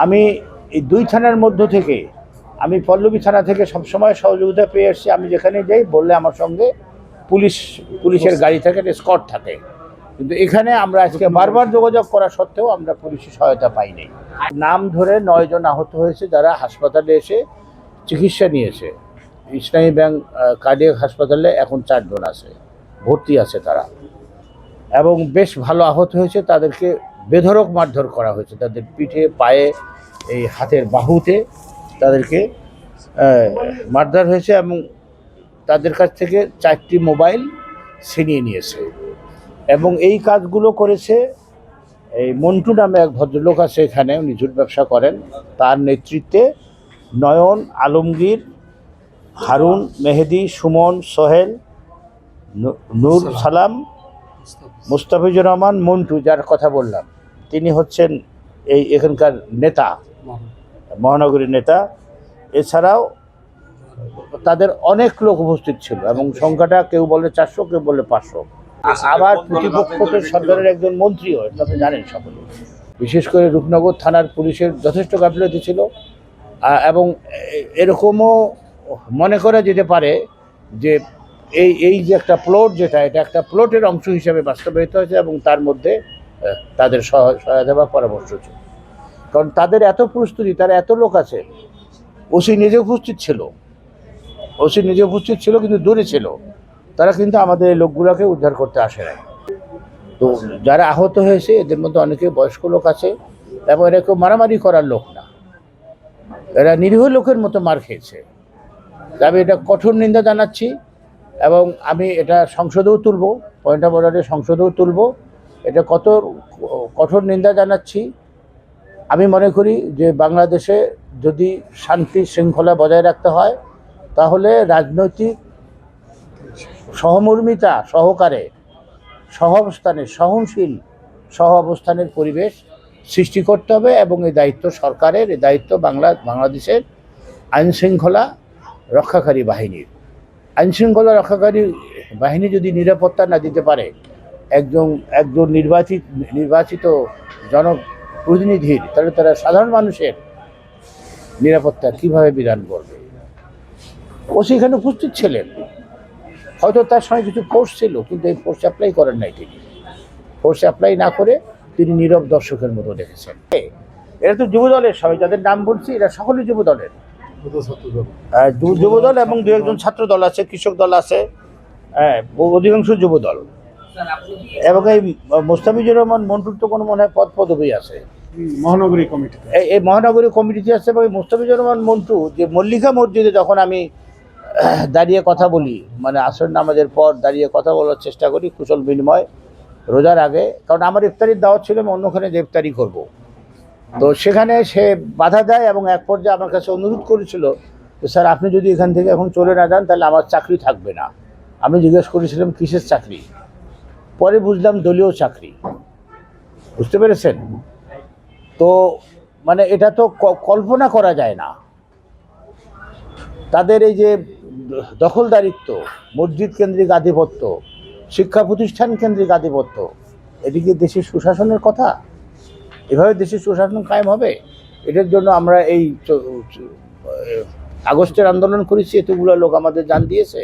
আমি এই দুই থানার মধ্য থেকে আমি পল্লবী থানা থেকে সবসময় সহযোগিতা পেয়ে এসেছি। আমি যেখানে যাই বললে আমার সঙ্গে পুলিশের গাড়ি থাকে, স্কট থাকে, কিন্তু এখানে আমরা আজকে বারবার যোগাযোগ করা সত্ত্বেও আমরা পুলিশের সহায়তা পাইনি। নাম ধরে 9 জন আহত হয়েছে যারা হাসপাতালে এসে চিকিৎসা নিয়েছে। ইসলামী ব্যাংক কার্ডিয়াক হাসপাতালে এখন 4 জন আছে, ভর্তি আছে তারা, এবং বেশ ভালো আহত হয়েছে। তাদেরকে বেধড়ক মারধর করা হয়েছে, তাদের পিঠে, পায়ে, এই হাতের বাহুতে তাদেরকে মারধর হয়েছে, এবং তাদের কাছ থেকে 4টি মোবাইল ছিনিয়ে নিয়েছে। এবং এই কাজগুলো করেছে এই মন্টু নামে এক ভদ্রলোক আছে এখানে, উনি জুট ব্যবসা করেন, তার নেতৃত্বে নয়ন, আলমগীর, হারুন, মেহেদি, সুমন, সোহেল, নূর সালাম, মুস্তাফিজুর রহমান, মন্টু যার কথা বললাম, তিনি হচ্ছেন এই এখানকার নেতা, মহানগরীর নেতা। এছাড়াও তাদের অনেক লোক উপস্থিত ছিল, এবং সংখ্যাটা কেউ বলে 400, কেউ বলে 500। আবার প্রতিপক্ষ তো সরকারের একজন মন্ত্রী হয়, আপনি জানেন সকলে। বিশেষ করে রূপনগর থানার পুলিশের যথেষ্ট গাফিলতি ছিল, এবং এরকমও মনে করা যেতে পারে যে এই যে একটা প্লট, এটা একটা প্লটের অংশ হিসেবে বাস্তবায়িত হয়েছে, এবং তার মধ্যে তাদের সহায়তা বা পরামর্শ ছিল। কারণ তাদের এত প্রস্তুতি, তারা এত লোক আছে। ওসি নিজে উপস্থিত ছিল, কিন্তু দূরে ছিল। তারা কিন্তু আমাদের এই লোকগুলোকে উদ্ধার করতে আসে না। তো যারা আহত হয়েছে এদের মধ্যে অনেকে বয়স্ক লোক আছে, এবং এরা কেউ মারামারি করার লোক না, এরা নিরীহ লোকের মতো মার খেয়েছে। আমি এটা কঠোর নিন্দা জানাচ্ছি, এবং আমি এটা সংসদেও তুলব, পয়েন্ট অফ অর্ডারে সংসদেও তুলব। এটা কঠোর নিন্দা জানাচ্ছি। আমি মনে করি যে বাংলাদেশে যদি শান্তি শৃঙ্খলা বজায় রাখতে হয়, তাহলে রাজনৈতিক সহমর্মিতা সহকারে সহাবস্থানের, সহনশীল সহাবস্থানের পরিবেশ সৃষ্টি করতে হবে, এবং এই দায়িত্ব সরকারের, এই দায়িত্ব বাংলাদেশের আইনশৃঙ্খলা রক্ষাকারী বাহিনীর। আইনশৃঙ্খলা রক্ষাকারী বাহিনী যদি নিরাপত্তা না দিতে পারে একজন নির্বাচিত জনপ্রতিনিধির, তাহলে তারা সাধারণ মানুষের নিরাপত্তা কিভাবে বিধান করবে? ও সেখানে উপস্থিত ছিলেন, হয়তো তার সঙ্গে কিছু ফোর্স ছিল, কিন্তু এই ফোর্স অ্যাপ্লাই করেন নাই। তিনি ফোর্স অ্যাপ্লাই না করে তিনি নীরব দর্শকের মতো দেখেছেন। এরা তো যুবদলের সবাই, যাদের নাম বলছি এরা সকলেই যুবদলের, যুবদল, এবং 2-1 ছাত্র দল আছে, কৃষক দল আছে, অধিকাংশ যুবদল। এবং এই মুস্তাফিজুর রহমান মন্টুর তো কোনো মনে হয় পদবী আছে মহানগরী কমিটি, এই মহানগরী কমিটিতে আছে। এবং মুস্তাফিজুর রহমান মন্টু যে মল্লিকা মসজিদে যখন আমি দাঁড়িয়ে কথা বলি, মানে আসর নামাজের পর দাঁড়িয়ে কথা বলার চেষ্টা করি, কুশল বিনিময়, রোজার আগে, কারণ আমার ইফতারির দাওয়াত ছিল, আমি অন্যখানে যে ইফতারি করব, তো সেখানে সে বাধা দেয়, এবং এক পর্যায়ে আমার কাছে অনুরোধ করেছিল যে স্যার, আপনি যদি এখান থেকে এখন চলে না যান তাহলে আমার চাকরি থাকবে না। আমি জিজ্ঞেস করেছিলাম কিসের চাকরি, পরে বুঝলাম দলীয় চাকরি। বুঝতে পেরেছেন? তো মানে এটা তো কল্পনা করা যায় না। তাদের এই যে দখলদারিত্ব, মসজিদ কেন্দ্রিক আধিপত্য, শিক্ষা প্রতিষ্ঠান কেন্দ্রিক আধিপত্য, এদিকে দেশের সুশাসনের কথা, এভাবে দেশের সুশাসন কায়েম হবে? এটার জন্য আমরা এই আগস্টের আন্দোলন করেছি, এতগুলো লোক আমাদের জান দিয়েছে।